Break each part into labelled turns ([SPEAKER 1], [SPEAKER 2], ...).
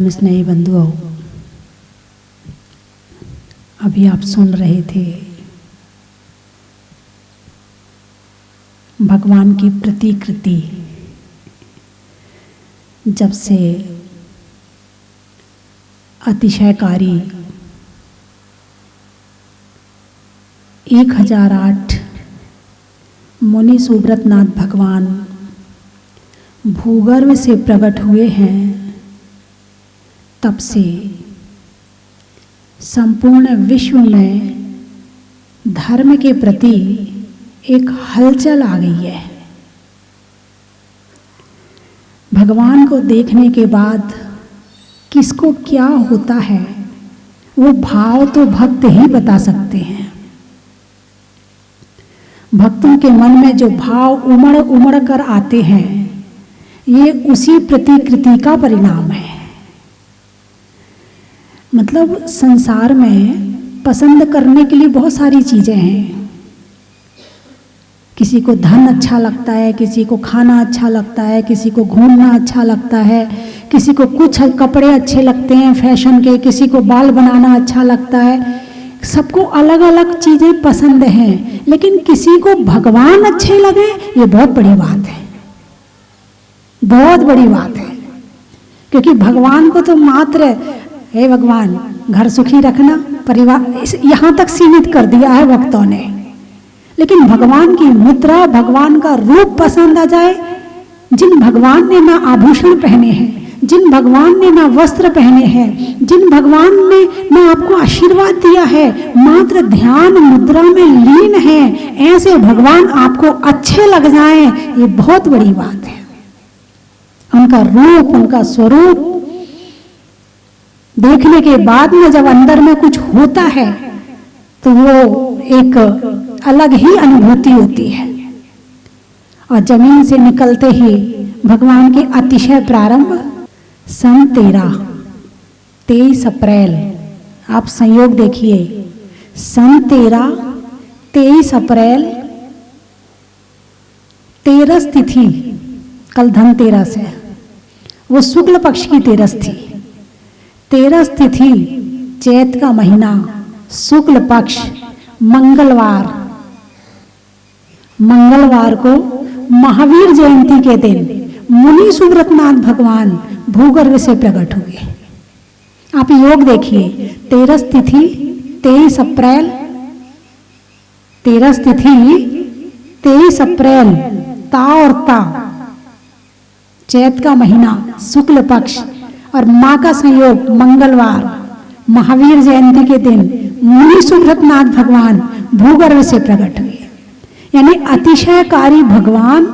[SPEAKER 1] स्नेही बंधुओं, अभी आप सुन रहे थे भगवान की प्रतिकृति जब से अतिशयकारी 1008 मुनि सुब्रतनाथ भगवान भूगर्भ से प्रकट हुए हैं, तब से संपूर्ण विश्व में धर्म के प्रति एक हलचल आ गई है। भगवान को देखने के बाद किसको क्या होता है वो भाव तो भक्त ही बता सकते हैं। भक्तों के मन में जो भाव उमड़ उमड़ कर आते हैं, ये उसी प्रतिकृति का परिणाम है। मतलब संसार में पसंद करने के लिए बहुत सारी चीज़ें हैं। किसी को धन अच्छा लगता है, किसी को खाना अच्छा लगता है, किसी को घूमना अच्छा लगता है, किसी को कुछ कपड़े अच्छे लगते हैं फैशन के, किसी को बाल बनाना अच्छा लगता है। सबको अलग अलग चीज़ें पसंद हैं, लेकिन किसी को भगवान अच्छे लगे, ये बहुत बड़ी बात है, बहुत बड़ी बात है। क्योंकि भगवान को तो मात्र हे भगवान घर सुखी रखना, परिवार, यहाँ तक सीमित कर दिया है भक्तों ने। लेकिन भगवान की मुद्रा, भगवान का रूप पसंद आ जाए, जिन भगवान ने ना आभूषण पहने हैं, जिन भगवान ने ना वस्त्र पहने हैं, जिन भगवान ने ना आपको आशीर्वाद दिया है, मात्र ध्यान मुद्रा में लीन है, ऐसे भगवान आपको अच्छे लग जाएं, ये बहुत बड़ी बात है। उनका रूप, उनका स्वरूप देखने के बाद में जब अंदर में कुछ होता है तो वो एक अलग ही अनुभूति होती है। और जमीन से निकलते ही भगवान के अतिशय प्रारंभ सन 23 अप्रैल, आप संयोग देखिए, सन 23 अप्रैल 13 तिथि, कल धनतेरस है, वो शुक्ल पक्ष की 13 थी। 13 तिथि चैत का महीना, शुक्ल पक्ष, मंगलवार को महावीर जयंती के दिन मुनि सुब्रतनाथ भगवान भूगर्भ से प्रकट हुए। आप योग देखिए, 13 तिथि 23 अप्रैल, 13 तिथि 23 अप्रैल, ता और ता, चैत का महीना, शुक्ल पक्ष और माँ का संयोग मंगलवार, महावीर जयंती के दिन मुनि सुब्रतनाथ भगवान भूगर्भ से प्रकट हुए। यानी अतिशयकारी भगवान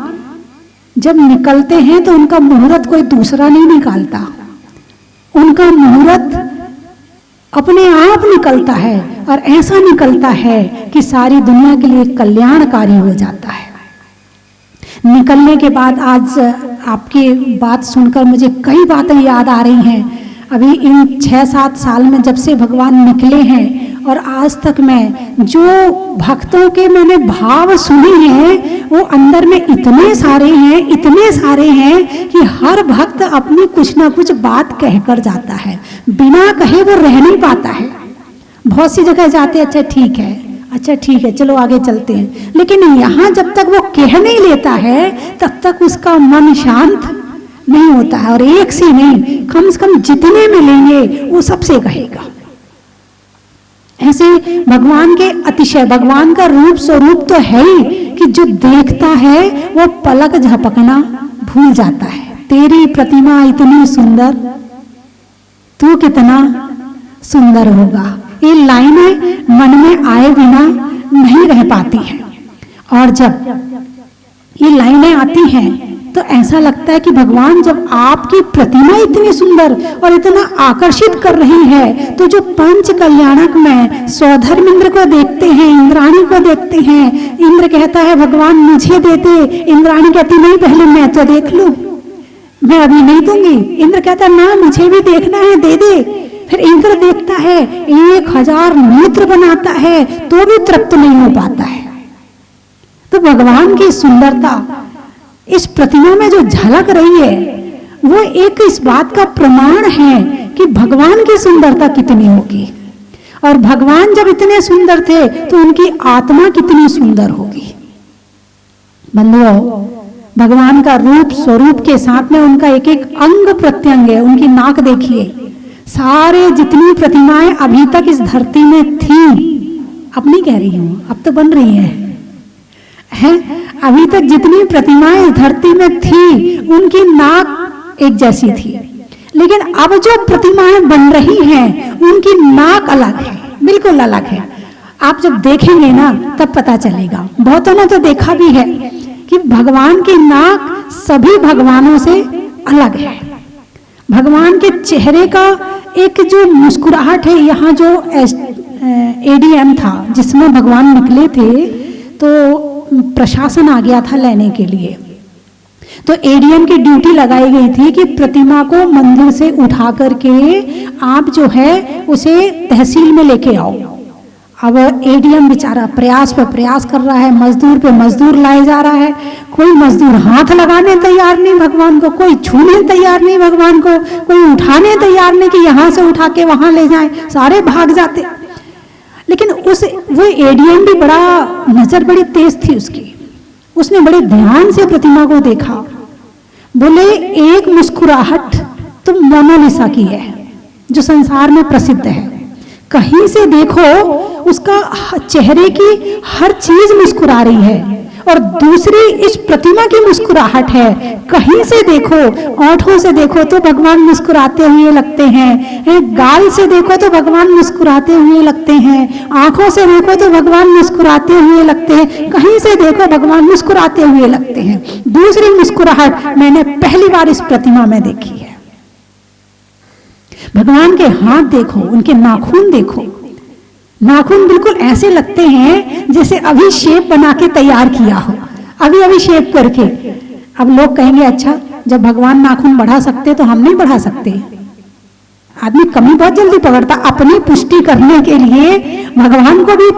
[SPEAKER 1] जब निकलते हैं तो उनका मुहूर्त कोई दूसरा नहीं निकालता, उनका मुहूर्त अपने आप निकलता है और ऐसा निकलता है कि सारी दुनिया के लिए कल्याणकारी हो जाता है। निकलने के बाद आज आपकी बात सुनकर मुझे कई बातें याद आ रही हैं। अभी इन 6-7 साल में जब से भगवान निकले हैं और आज तक मैं जो भक्तों के मैंने भाव सुने हैं, वो अंदर में इतने सारे हैं कि हर भक्त अपनी कुछ ना कुछ बात कहकर जाता है, बिना कहे वो रह नहीं पाता है। बहुत सी जगह जाते अच्छा ठीक है चलो आगे चलते हैं, लेकिन यहाँ जब तक वो कह नहीं लेता है तब तक उसका मन शांत नहीं होता है। और एक से नहीं, कम से कम जितने में लेंगे वो सबसे कहेगा। ऐसे भगवान के अतिशय, भगवान का रूप स्वरूप तो है ही कि जो देखता है वो पलक झपकना भूल जाता है। तेरी प्रतिमा इतनी सुंदर, तू कितना सुंदर होगा, ये लाइनें मन में आए बिना नहीं रह पाती हैं। और जब ये लाइनें आती हैं तो ऐसा लगता है कि भगवान जब आपकी प्रतिमा इतनी सुंदर और इतना आकर्षित कर रही है, तो जो पंच कल्याणक में सौधर्म इंद्र को देखते हैं, इंद्राणी को देखते हैं, इंद्र कहता है भगवान मुझे दे दे, इंद्राणी कहती नहीं पहले मैं तो देख लूं, मैं अभी नहीं दूंगी। इंद्र कहता ना मुझे भी देखना है, दे दे। फिर इंद्र देखता है, 1000 नेत्र बनाता है तो भी तृप्त नहीं हो पाता है। तो भगवान की सुंदरता इस प्रतिमा में जो झलक रही है वो एक इस बात का प्रमाण है कि भगवान की सुंदरता कितनी होगी, और भगवान जब इतने सुंदर थे तो उनकी आत्मा कितनी सुंदर होगी। बंधुओं, भगवान का रूप स्वरूप के साथ में उनका एक एक अंग प्रत्यंग है। उनकी नाक देखिए, सारे जितनी प्रतिमाएं अभी तक इस धरती में थी, अब नहीं कह रही हूं, अब तो बन रही हैं, अभी तक जितनी प्रतिमाएं इस धरती में थी उनकी नाक एक जैसी थी, लेकिन अब जो प्रतिमाएं बन रही हैं उनकी नाक अलग है, बिल्कुल अलग है। आप जब देखेंगे ना तब पता चलेगा। बहुतों ने तो देखा भी है कि भगवान की नाक सभी भगवानों से अलग है। भगवान के चेहरे का एक जो मुस्कुराहट है, यहाँ जो एडीएम था जिसमें भगवान निकले थे, तो प्रशासन आ गया था लेने के लिए, तो एडीएम की ड्यूटी लगाई गई थी कि प्रतिमा को मंदिर से उठा करके आप जो है उसे तहसील में लेके आओ। अब एडीएम बेचारा प्रयास पर प्रयास कर रहा है, मजदूर पे मजदूर लाए जा रहा है, कोई मजदूर हाथ लगाने तैयार नहीं भगवान को, कोई छूने तैयार नहीं भगवान को, कोई उठाने तैयार नहीं कि यहाँ से उठा के वहां ले जाएं, सारे भाग जाते। लेकिन वो एडीएम भी बड़ा, नजर बड़ी तेज थी उसकी, उसने बड़े ध्यान से प्रतिमा को देखा, बोले एक मुस्कुराहट तो मोनालिसा की है जो संसार में प्रसिद्ध है, कहीं से देखो उसका चेहरे की हर चीज मुस्कुरा रही है, और दूसरी इस प्रतिमा की मुस्कुराहट है, कहीं से देखो, ओठों से देखो तो भगवान मुस्कुराते हुए लगते हैं, गाल से देखो तो भगवान मुस्कुराते हुए लगते हैं, आंखों से देखो तो भगवान मुस्कुराते हुए लगते हैं, कहीं से देखो भगवान मुस्कुराते हुए लगते हैं। दूसरी मुस्कुराहट मैंने पहली बार इस प्रतिमा में देखी है। भगवान के हाथ देखो, उनके नाखून देखो, नाखून बिल्कुल ऐसे लगते हैं जैसे अभी शेप बना के तैयार किया हो, अभी अभी शेप करके। अब लोग कहेंगे अच्छा, जब भगवान नाखून बढ़ा सकते तो हम नहीं बढ़ा सकते? आदमी कमी बहुत जल्दी पकड़ता, अपनी पुष्टि करने के लिए भगवान को भी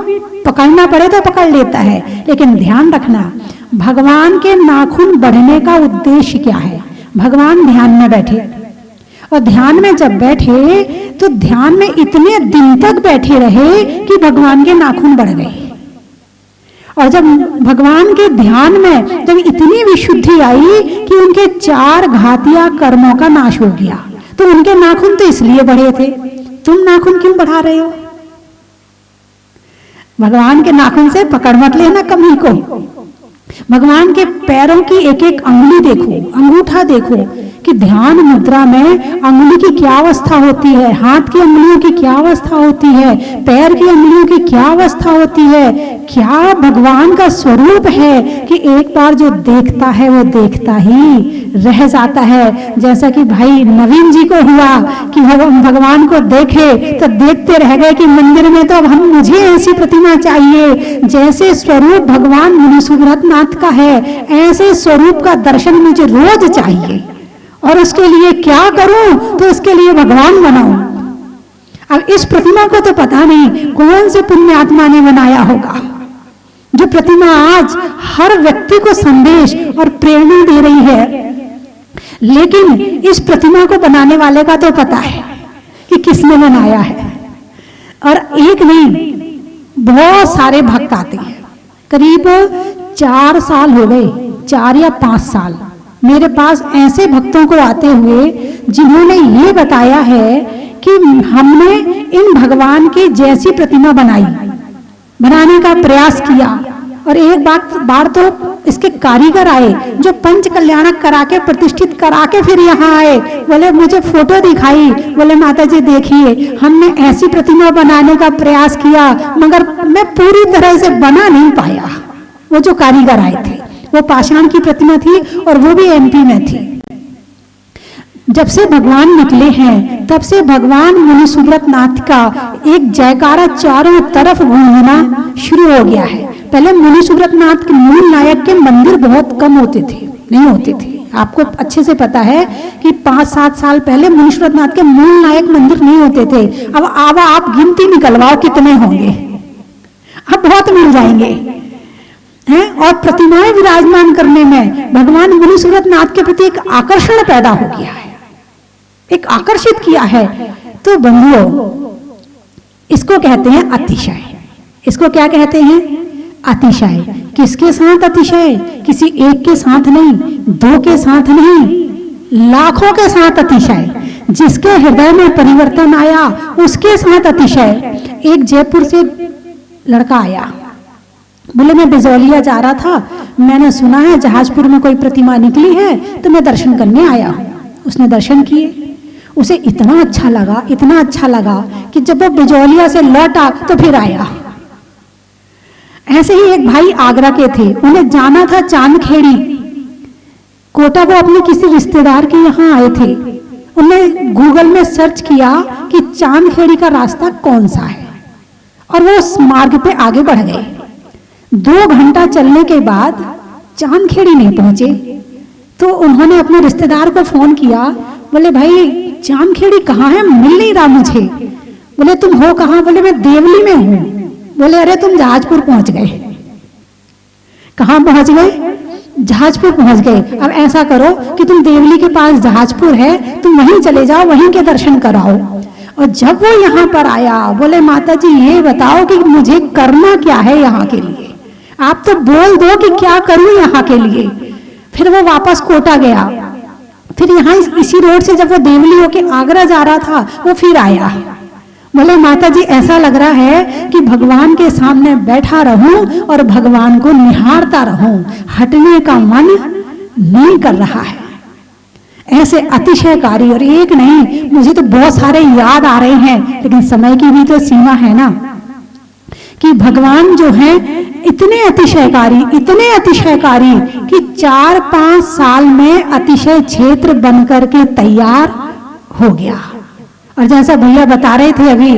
[SPEAKER 1] पकड़ना पड़े तो पकड़ लेता है। लेकिन ध्यान रखना, भगवान के नाखून बढ़ने का उद्देश्य क्या है? भगवान ध्यान में बैठे, और ध्यान में जब बैठे तो ध्यान में इतने दिन तक बैठे रहे कि भगवान के नाखून बढ़ गए। और जब भगवान के ध्यान में जब इतनी विशुद्धि आई कि उनके 4 घातिया कर्मों का नाश हो गया, तो उनके नाखून तो इसलिए बढ़े थे। तुम नाखून क्यों बढ़ा रहे हो? भगवान के नाखून से पकड़ मत लेना कमी को। भगवान के पैरों की एक एक अंगुली देखो, अंगूठा देखो कि ध्यान मुद्रा में अंगुली की क्या अवस्था होती है, हाथ की अंगुलियों की क्या अवस्था होती है, पैर की अंगुलियों की क्या अवस्था होती है। क्या भगवान का स्वरूप है कि एक बार जो देखता है वो देखता ही रह जाता है। जैसा कि भाई नवीन जी को हुआ कि भगवान को देखे तो देखते रह गए कि मंदिर में तो अब मुझे ऐसी प्रतिमा चाहिए, जैसे स्वरूप भगवान मुनि सुब्रतनाथ का है ऐसे स्वरूप का दर्शन मुझे रोज चाहिए, और उसके लिए क्या करूं? तो उसके लिए भगवान बनाऊं। अब इस प्रतिमा को तो पता नहीं कौन से पुण्यात्मा ने बनाया होगा, जो प्रतिमा आज हर व्यक्ति को संदेश और प्रेरणा दे रही है। लेकिन इस प्रतिमा को बनाने वाले का तो पता है कि किसने बनाया है। और एक नहीं, बहुत सारे भक्त आते हैं। करीब 4 साल हो गए, 4 या 5 साल मेरे पास ऐसे भक्तों को आते हुए जिन्होंने ये बताया है कि हमने इन भगवान की जैसी प्रतिमा बनाने का प्रयास किया, और एक बार तो इसके कारीगर आए जो पंच कल्याणक करा के प्रतिष्ठित करा के फिर यहाँ आए, बोले मुझे फोटो दिखाई, बोले माता जी देखिए हमने ऐसी प्रतिमा बनाने का प्रयास किया मगर मैं पूरी तरह से बना नहीं पाया। वो जो कारीगर आए थे वो पाषाण की प्रतिमा थी और वो भी एमपी में थी। जब से भगवान निकले हैं तब से भगवान मुनि सुब्रतनाथ का एक जयकारा चारों तरफ गूंजना शुरू हो गया है। पहले मुनि सुब्रतनाथ के मूल नायक के मंदिर बहुत कम होते थे, नहीं होते थे। आपको अच्छे से पता है कि 5-7 साल पहले मुनि सुब्रतनाथ के मूल नायक मंदिर नहीं होते थे। अब आप गिनती निकलवाओ कितने होंगे, अब बहुत मिल जाएंगे हैं। और प्रतिमाएं विराजमान करने में भगवान मुनि सुब्रतनाथ के प्रति एक आकर्षण पैदा हो गया है। एक आकर्षित किया है। तो बंधुओं, इसको कहते हैं अतिशय। इसको क्या कहते हैं? अतिशय। किसके साथ अतिशय? किसी एक के साथ नहीं, दो के साथ नहीं, लाखों के साथ अतिशय। जिसके हृदय में परिवर्तन आया उसके साथ अतिशय। एक जयपुर से लड़का आया, बोले मैं बिजौलिया जा रहा था, मैंने सुना है जहाजपुर में कोई प्रतिमा निकली है, तो मैं दर्शन करने आया हूं। उसने दर्शन किए, उसे इतना अच्छा लगा, इतना अच्छा लगा कि जब वो बिजौलिया से लौटा तो फिर आया। ऐसे ही एक भाई आगरा के थे, उन्हें जाना था चांदखेड़ी, कोटा को अपने किसी रिश्तेदार के यहाँ आए थे। उन्होंने गूगल में सर्च किया कि चांदखेड़ी का रास्ता कौन सा है, और वो उस मार्ग पे आगे बढ़ गए। 2 घंटा चलने के बाद चांदखेड़ी नहीं पहुंचे, तो उन्होंने अपने रिश्तेदार को फोन किया, बोले भाई चांदखेड़ी कहाँ है, मिल नहीं रहा मुझे। बोले तुम हो कहाँ? बोले मैं देवली में हूँ। बोले अरे तुम जहाजपुर पहुंच गए। कहाँ पहुंच गए? जहाजपुर पहुंच गए। अब ऐसा करो कि तुम देवली के पास जहाजपुर है, तुम वहीं चले जाओ, वहीं के दर्शन कराओ। और जब वो यहाँ पर आया, बोले माता जी ये बताओ कि मुझे करना क्या है यहाँ के लिए, आप तो बोल दो कि क्या करूं यहाँ के लिए। फिर वो वापस कोटा गया, फिर यहाँ इसी रोड से जब वो देवली होके आगरा जा रहा था, वो फिर आया। बोले माता जी ऐसा लग रहा है कि भगवान के सामने बैठा रहूं और भगवान को निहारता रहूं, हटने का मन नहीं कर रहा है। ऐसे अतिशयकारी, और एक नहीं, मुझे तो बहुत सारे याद आ रहे हैं, लेकिन समय की भी तो सीमा है ना, कि भगवान जो है इतने अतिशयकारी कि 4-5 साल में अतिशय क्षेत्र बनकर के तैयार हो गया। और जैसा भैया बता रहे थे अभी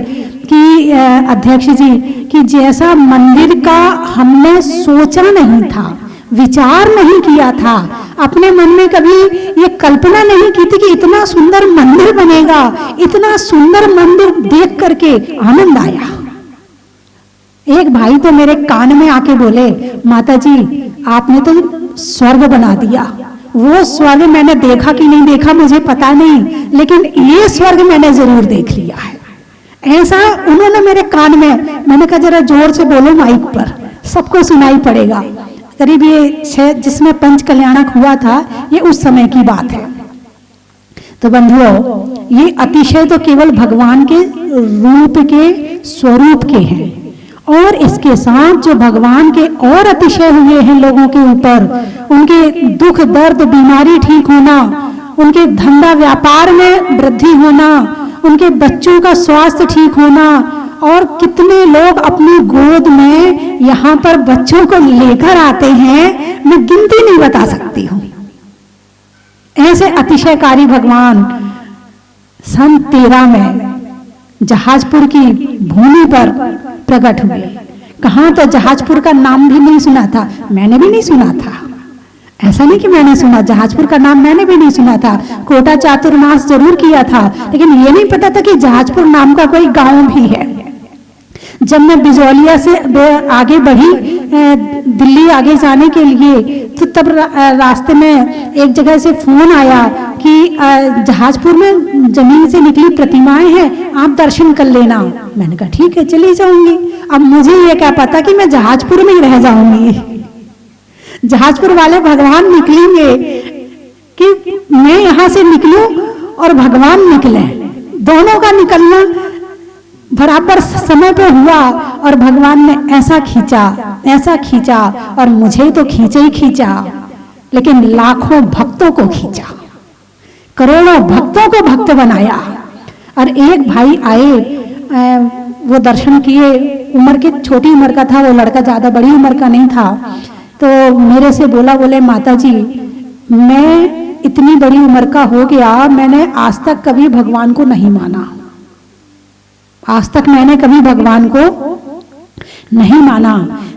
[SPEAKER 1] कि अध्यक्ष जी, कि जैसा मंदिर का हमने सोचा नहीं था, विचार नहीं किया था, अपने मन में कभी ये कल्पना नहीं की थी कि इतना सुंदर मंदिर बनेगा, इतना सुंदर मंदिर देख करके आनंद आया। एक भाई तो मेरे कान में आके बोले माता जी आपने तो स्वर्ग बना दिया। वो स्वर्ग मैंने देखा कि नहीं देखा मुझे पता नहीं, लेकिन ये स्वर्ग मैंने जरूर देख लिया है। ऐसा उन्होंने मेरे कान में, मैंने कहा जरा जोर से बोलो माइक पर, सबको सुनाई पड़ेगा। करीब ये जिसमें पंच कल्याणक हुआ था, ये उस समय की बात है। तो बंधुओं, ये अतिशय तो केवल भगवान के रूप के स्वरूप के हैं, और इसके साथ जो भगवान के और अतिशय हुए हैं लोगों के ऊपर, उनके दुख दर्द बीमारी ठीक होना, उनके धंधा व्यापार में वृद्धि होना, उनके बच्चों का स्वास्थ्य ठीक होना, और कितने लोग अपनी गोद में यहाँ पर बच्चों को लेकर आते हैं, मैं गिनती नहीं बता सकती हूँ। ऐसे अतिशयकारी भगवान सन 13 में जहाजपुर की भूमि पर प्रकट हुए। कहाँ तो जहाजपुर का नाम भी नहीं सुना था, मैंने भी नहीं सुना था। ऐसा नहीं कि मैंने सुना, जहाजपुर का नाम मैंने भी नहीं सुना था। कोटा चातुर्मास जरूर किया था, लेकिन ये नहीं पता था कि जहाजपुर नाम का कोई गांव भी है। जब मैं बिजौलिया से आगे बढ़ी दिल्ली आगे जाने के लिए, तो तब रास्ते में एक जगह से फोन आया कि जहाजपुर में जमीन से निकली प्रतिमाएं हैं, आप दर्शन कर लेना। मैंने कहा ठीक है चली जाऊंगी। अब मुझे ये क्या पता कि मैं जहाजपुर में ही रह जाऊंगी। जहाजपुर वाले भगवान निकलेंगे कि मैं यहाँ से निकलूं और भगवान निकले, दोनों का निकलना बराबर समय पे हुआ। और भगवान ने ऐसा खींचा और मुझे तो खींचा ही खींचा, लेकिन लाखों भक्तों को खींचा, करोड़ों भक्तों को भक्त बनाया। और एक भाई आए, वो दर्शन किए, उम्र की छोटी उम्र का था वो लड़का, ज्यादा बड़ी उम्र का नहीं था। तो मेरे से बोले माता जी मैं इतनी बड़ी उम्र का हो गया, मैंने आज तक कभी भगवान को नहीं माना, आज तक मैंने कभी भगवान को नहीं माना,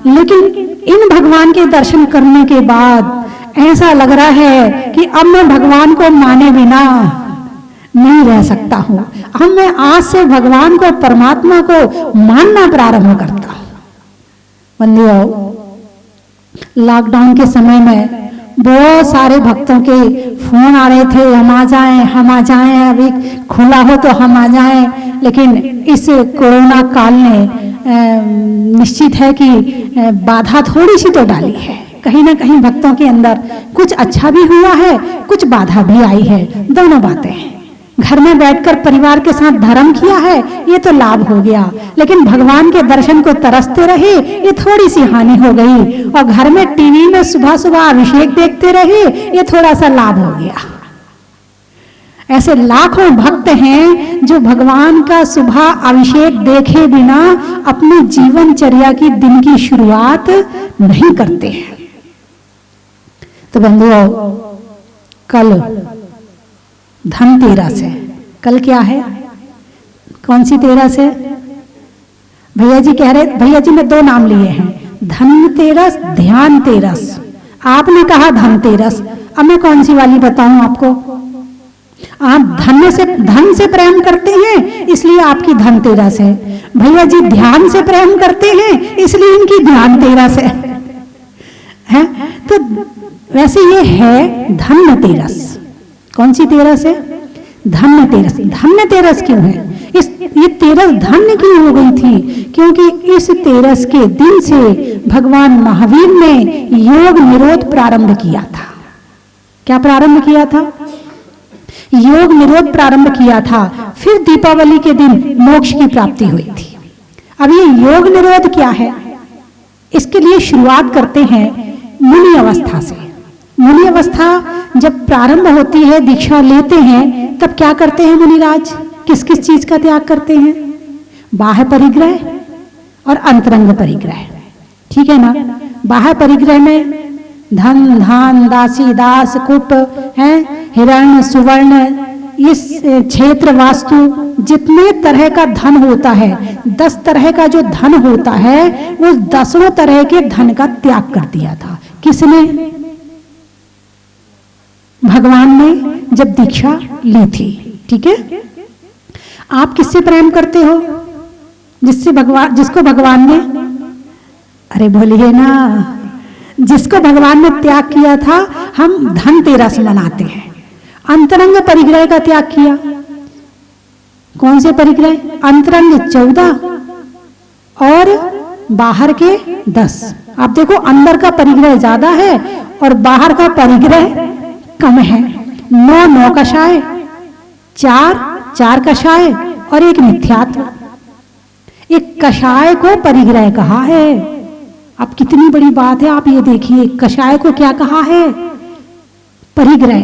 [SPEAKER 1] लेकिन इन भगवान के दर्शन करने के बाद ऐसा लग रहा है कि अब मैं भगवान को माने बिना नहीं रह सकता हूं। अब मैं आज से भगवान को, परमात्मा को मानना प्रारंभ करता हूं। बंधुओं, लॉकडाउन के समय में बहुत सारे भक्तों के फोन आ रहे थे, हम आ जाएं, अभी खुला हो तो हम आ जाएं, लेकिन इस कोरोना काल ने निश्चित है कि बाधा थोड़ी सी तो डाली है। कहीं ना कहीं भक्तों के अंदर कुछ अच्छा भी हुआ है, कुछ बाधा भी आई है, दोनों बातें हैं। घर में बैठकर परिवार के साथ धर्म किया है, ये तो लाभ हो गया, लेकिन भगवान के दर्शन को तरसते रहे, ये थोड़ी सी हानि हो गई। और घर में टीवी में सुबह सुबह अभिषेक देखते रहे, ये थोड़ा सा लाभ हो गया। ऐसे लाखों भक्त हैं जो भगवान का सुबह अभिषेक देखे बिना अपनी जीवनचर्या की दिन की शुरुआत नहीं करते हैं। तो बंधुओं, कल धनतेरस है। कल क्या है? कौन सी तेरस है? भैया जी कह रहे, भैया जी ने 2 नाम लिए हैं, धनतेरस, ध्यान तेरस। आपने कहा धनतेरस, अब मैं कौन सी वाली बताऊं आपको? आप धन से प्रेम करते हैं, इसलिए आपकी धनतेरस है। भैया जी ध्यान से प्रेम करते हैं, इसलिए इनकी ध्यान तेरस है? तो वैसे ये है धनतेरस। कौन सी तेरस है? धनतेरस। धनतेरस क्यों है? ये तेरस धन्य क्यों हो गई थी? क्योंकि इस तेरस के दिन से भगवान महावीर ने योग निरोध प्रारंभ किया था। क्या प्रारंभ किया था? योग निरोध प्रारंभ किया था। फिर दीपावली के दिन मोक्ष की प्राप्ति हुई थी। अब ये योग निरोध क्या है? इसके लिए शुरुआत करते हैं मुनि अवस्था से। मुनि अवस्था जब प्रारंभ होती है, दीक्षा लेते हैं, तब क्या करते हैं मुनिराज? किस किस चीज का त्याग करते हैं? बाह्य परिग्रह और अंतरंग परिग्रह, ठीक है ना? बाह्य परिग्रह में धन, धान, दासी, दास, कुप है, हिरण, सुवर्ण, इस क्षेत्र, वास्तु, जितने तरह का धन होता है, 10 तरह का जो धन होता है, वो 10 तरह के धन का त्याग कर दिया था। किसने? भगवान ने जब दीक्षा ली थी। ठीक है? आप किससे प्रेम करते हो? जिसको भगवान ने, अरे बोलिए ना, जिसको भगवान ने त्याग किया था, हम धनतेरस मनाते हैं। अंतरंग परिग्रह का त्याग किया। कौन से परिग्रह? अंतरंग 14 और बाहर के 10। आप देखो, अंदर का परिग्रह ज्यादा है और बाहर का परिग्रह कम है। 9 कषाय, 4 कषाय और 1 मिथ्यात्व। एक कषाय को परिग्रह कहा है। अब कितनी बड़ी बात है, आप ये देखिए, कषाय को क्या कहा है? परिग्रह।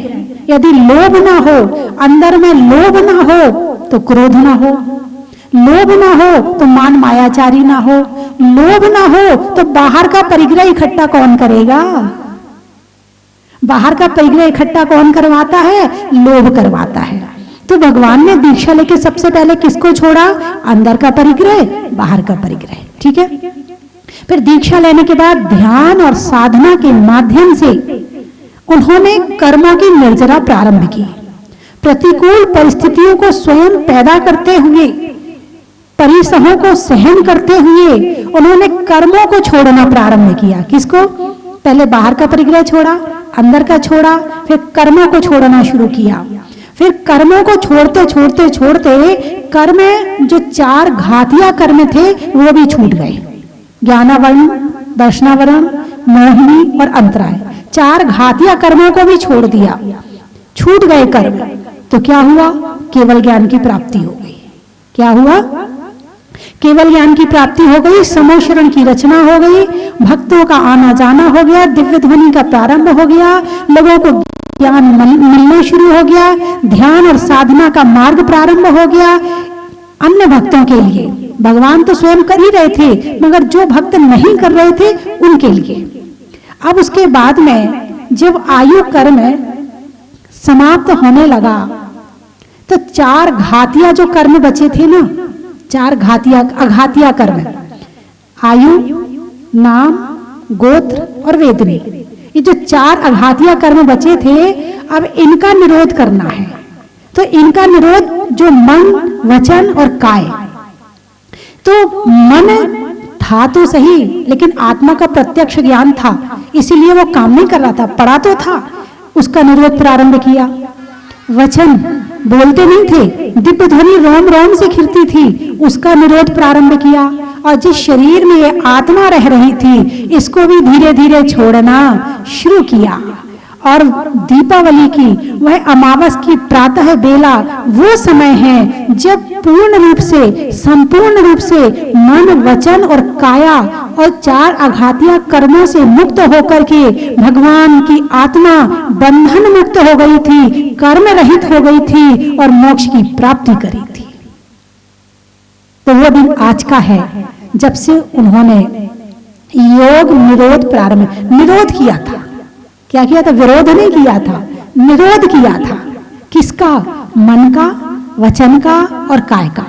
[SPEAKER 1] यदि लोभ ना हो, अंदर में लोभ ना हो तो क्रोध ना हो, लोभ ना हो तो मान मायाचारी ना हो, लोभ ना हो तो बाहर का परिग्रह इकट्ठा कौन करेगा? बाहर का परिग्रह इकट्ठा कौन करवाता है? लोभ करवाता है। तो भगवान ने दीक्षा लेके सबसे पहले किसको छोड़ा? अंदर का परिग्रह, बाहर का परिग्रह। ठीक है? फिर दीक्षा लेने के बाद ध्यान और साधना के माध्यम से उन्होंने कर्मों की निर्जरा प्रारंभ की। प्रतिकूल परिस्थितियों को स्वयं पैदा करते हुए, परिसहों को सहन करते हुए उन्होंने कर्मों को छोड़ना प्रारंभ किया। किसको? पहले बाहर का परिग्रह छोड़ा, अंदर का छोड़ा, फिर कर्मों को छोड़ना शुरू किया। फिर कर्मों को छोड़ते छोड़ते छोड़ते कर्म, जो 4 घातिया कर्म थे, वो भी छूट गए। ज्ञानावरण, दर्शनावरण, मोहिनी और अंतराय, 4 घातिया कर्मों को भी छोड़ दिया। छूट गए कर्म, तो क्या हुआ? केवल ज्ञान की प्राप्ति हो गई। क्या हुआ? केवल ज्ञान की प्राप्ति हो गई। समोशरण की रचना हो गई, भक्तों का आना जाना हो गया, दिव्य ध्वनि का प्रारंभ हो गया, लोगों को ज्ञान मिलना शुरू हो गया, ध्यान और साधना का मार्ग प्रारंभ हो गया। अन्य भक्तों के लिए, भगवान तो स्वयं कर ही रहे थे, मगर जो भक्त नहीं कर रहे थे उनके लिए। अब उसके बाद में जब आयु कर्म समाप्त होने लगा, तो 4 घातिया जो कर्म बचे थे ना, 4 अघातिया कर्म, आयु, नाम, गोत्र और वेदनी, ये जो 4 अघातिया कर्म बचे थे, अब इनका निरोध करना है। तो इनका निरोध, जो मन, वचन और काय, तो मन था तो सही, लेकिन आत्मा का प्रत्यक्ष ज्ञान था, इसीलिए वो काम नहीं कर रहा था। पढ़ा तो था, उसका निरोध प्रारंभ किया। वचन बोलते नहीं थे, दिव्य ध्वनि रोम रोम से खिरती थी, उसका निरोध प्रारंभ किया। और जिस शरीर में ये आत्मा रह रही थी, इसको भी धीरे धीरे छोड़ना शुरू किया। और दीपावली की वह अमावस की प्रातः बेला वो समय है जब पूर्ण रूप से, संपूर्ण रूप से मन, वचन और काया और 4 आघातीय कर्मों से मुक्त होकर के भगवान की आत्मा बंधन मुक्त हो गई थी, कर्म रहित हो गई थी और मोक्ष की प्राप्ति करी थी। तो वो दिन आज का है जब से उन्होंने योग निरोध प्रारंभ, निरोध किया था। क्या किया था? विरोध नहीं किया था, निरोध किया था। किसका? मन का, वचन का और काय का।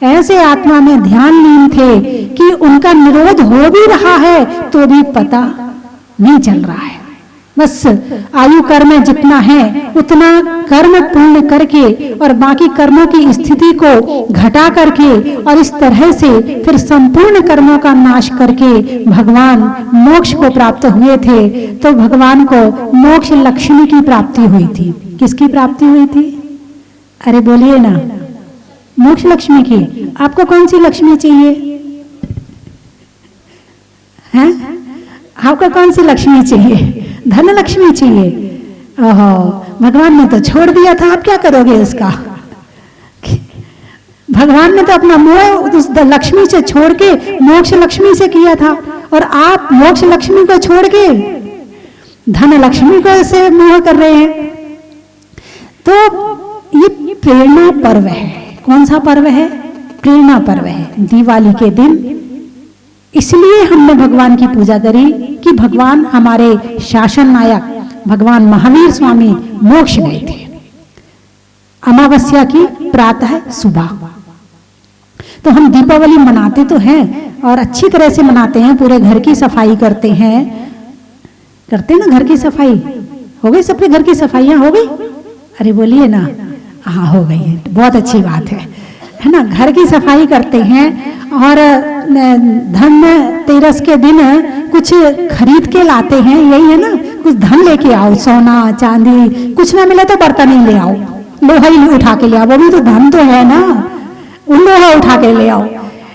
[SPEAKER 1] ऐसे आत्मा में ध्यान लीन थे कि उनका निरोध हो भी रहा है तो भी पता नहीं चल रहा है। बस आयु कर्म जितना है उतना कर्म पूर्ण करके और बाकी कर्मों की स्थिति को घटा करके और इस तरह से फिर संपूर्ण कर्मों का नाश करके भगवान मोक्ष को प्राप्त हुए थे। तो भगवान को मोक्ष लक्ष्मी की प्राप्ति हुई थी। किसकी प्राप्ति हुई थी? अरे बोलिए ना, मोक्ष लक्ष्मी की। आपको कौन सी लक्ष्मी चाहिए? हैं? आपको कौन सी लक्ष्मी चाहिए? धन लक्ष्मी चाहिए? ओहो, भगवान ने तो छोड़ दिया था, आप क्या करोगे उसका? भगवान ने तो अपना मोह उस लक्ष्मी से छोड़ के मोक्ष लक्ष्मी से किया था, और आप मोक्ष लक्ष्मी को छोड़ के धन लक्ष्मी को से मोह कर रहे हैं। तो ये प्रेरणा पर्व है। कौन सा पर्व है? प्रेरणा पर्व है। दिवाली के दिन इसलिए हमने भगवान की पूजा करी कि भगवान हमारे शासन नायक भगवान महावीर स्वामी मोक्ष गए थे अमावस्या की प्रातः सुबह। तो हम दीपावली मनाते तो हैं और अच्छी तरह से मनाते हैं, पूरे घर की सफाई करते हैं। करते ना घर की सफाई? हो गई सबके घर की सफाइयां? हो गई? अरे बोलिए ना। हाँ हो गई है, बहुत अच्छी बात है ना। घर की सफाई करते हैं और धनतेरस के दिन कुछ खरीद के लाते हैं, यही है ना। कुछ धन लेके आओ, सोना चांदी, कुछ ना मिले तो बर्तन ही ले आओ, लोहा ही उठा के ले आओ, वो भी तो धन तो है ना, लोहा उठा के ले आओ।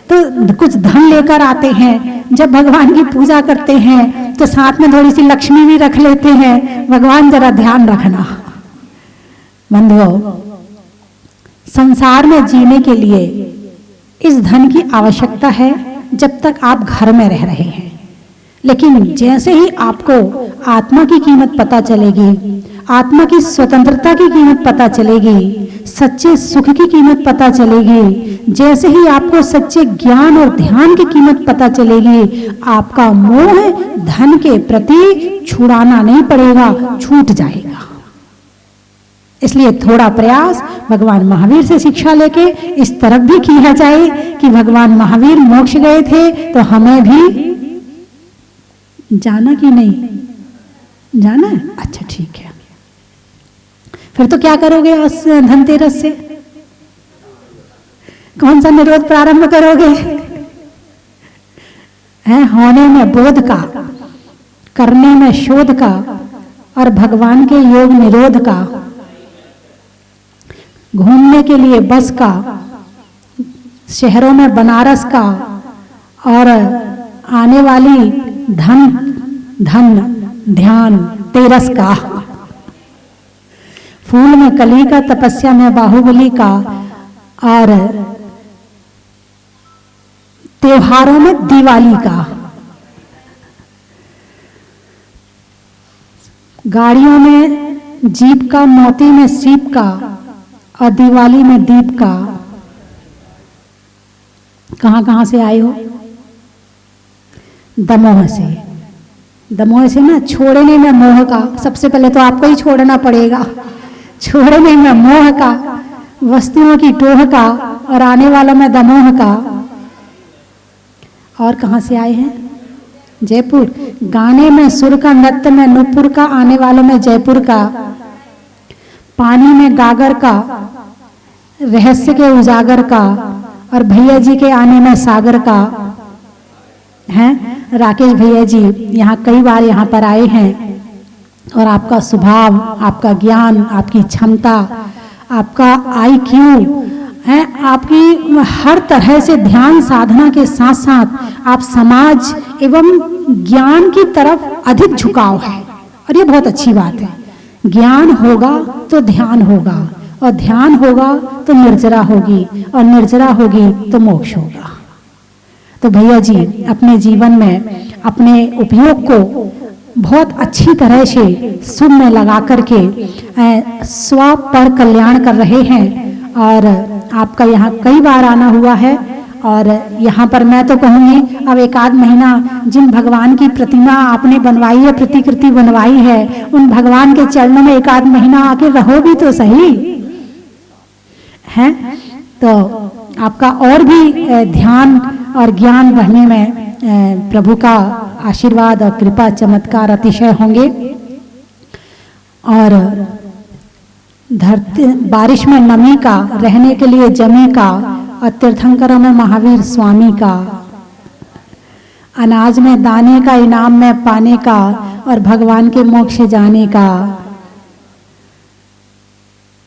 [SPEAKER 1] तो कुछ धन लेकर आते हैं। जब भगवान की पूजा करते हैं तो साथ में थोड़ी सी लक्ष्मी भी रख लेते हैं। भगवान जरा ध्यान रखना बंधुओं, संसार में जीने के लिए इस धन की आवश्यकता है जब तक आप घर में रह रहे हैं। लेकिन जैसे ही आपको आत्मा की कीमत पता चलेगी, आत्मा की स्वतंत्रता की कीमत पता चलेगी, सच्चे सुख की कीमत पता चलेगी, जैसे ही आपको सच्चे ज्ञान और ध्यान की कीमत पता चलेगी, आपका मोह धन के प्रति छुड़ाना नहीं पड़ेगा, छूट जाएगा। इसलिए थोड़ा प्रयास भगवान महावीर से शिक्षा लेके इस तरफ भी किया जाए कि भगवान महावीर मोक्ष गए थे तो हमें भी जाना कि नहीं जाना है? अच्छा ठीक है। फिर तो क्या करोगे धनतेरस से? कौन सा निरोध प्रारंभ करोगे? है होने में बोध का, करने में शोध का और भगवान के योग निरोध का, घूमने के लिए बस का, शहरों में बनारस का, और आने वाली धन ध्यान तेरस का, फूल में कली का, तपस्या में बाहुबली का, और त्योहारों में दिवाली का, गाड़ियों में जीप का, मोती में सीप का और दिवाली में दीप का। कहां कहां से आए हो? दमोह से। दमोह से ना, छोड़ने में मोह का, सबसे पहले तो आपको ही छोड़ना पड़ेगा। छोड़ने में मोह का, वस्तुओं की टोह का और आने वालों में दमोह का। और कहां से आए हैं? जयपुर। गाने में सुर का, नृत्य में नूपुर का, आने वालों में जयपुर का। पानी में गागर का, रहस्य के उजागर का, और भैया जी के आने में सागर का। हैं राकेश भैया जी यहाँ कई बार यहाँ पर आए हैं और आपका स्वभाव, आपका ज्ञान, आपकी क्षमता, आपका IQ है, आपकी हर तरह से ध्यान साधना के साथ साथ आप समाज एवं ज्ञान की तरफ अधिक झुकाव है। और ये बहुत अच्छी बात है। ज्ञान होगा तो ध्यान होगा, और ध्यान होगा तो निर्जरा होगी, और निर्जरा होगी तो मोक्ष होगा। तो भैया जी अपने जीवन में अपने उपयोग को बहुत अच्छी तरह से शुभ में लगा करके स्व पर कल्याण कर रहे हैं। और आपका यहाँ कई बार आना हुआ है, और यहाँ पर मैं तो कहूँगी अब एक आध महीना जिन भगवान की प्रतिमा आपने बनवाई है, प्रतिकृति बनवाई है, उन भगवान के चरणों में एक आध महीना आके रहो भी तो सही है। तो आपका और भी ध्यान और ज्ञान बढ़ने में प्रभु का आशीर्वाद और कृपा चमत्कार अतिशय होंगे। और धरती बारिश में नमी का, रहने के लिए जमी का, और तीर्थंकरों में महावीर स्वामी का, अनाज में दाने का, इनाम में पाने का, और भगवान के मोक्ष जाने का,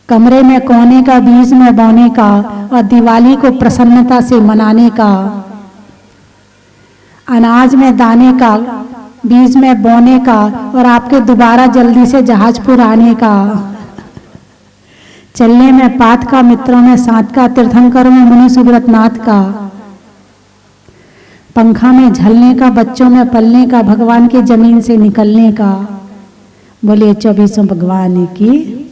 [SPEAKER 1] कमरे में कोने का, बीज में बोने का, और दिवाली को प्रसन्नता से मनाने का, अनाज में दाने का, बीज में बोने का, और आपके दोबारा जल्दी से जहाजपुर आने का, चलने में पात का, मित्रों में साथ का, तीर्थंकरों में मुनि सुब्रतनाथ का, पंखा में झलने का, बच्चों में पलने का, भगवान के जमीन से निकलने का। बोलिए 24 भगवान की।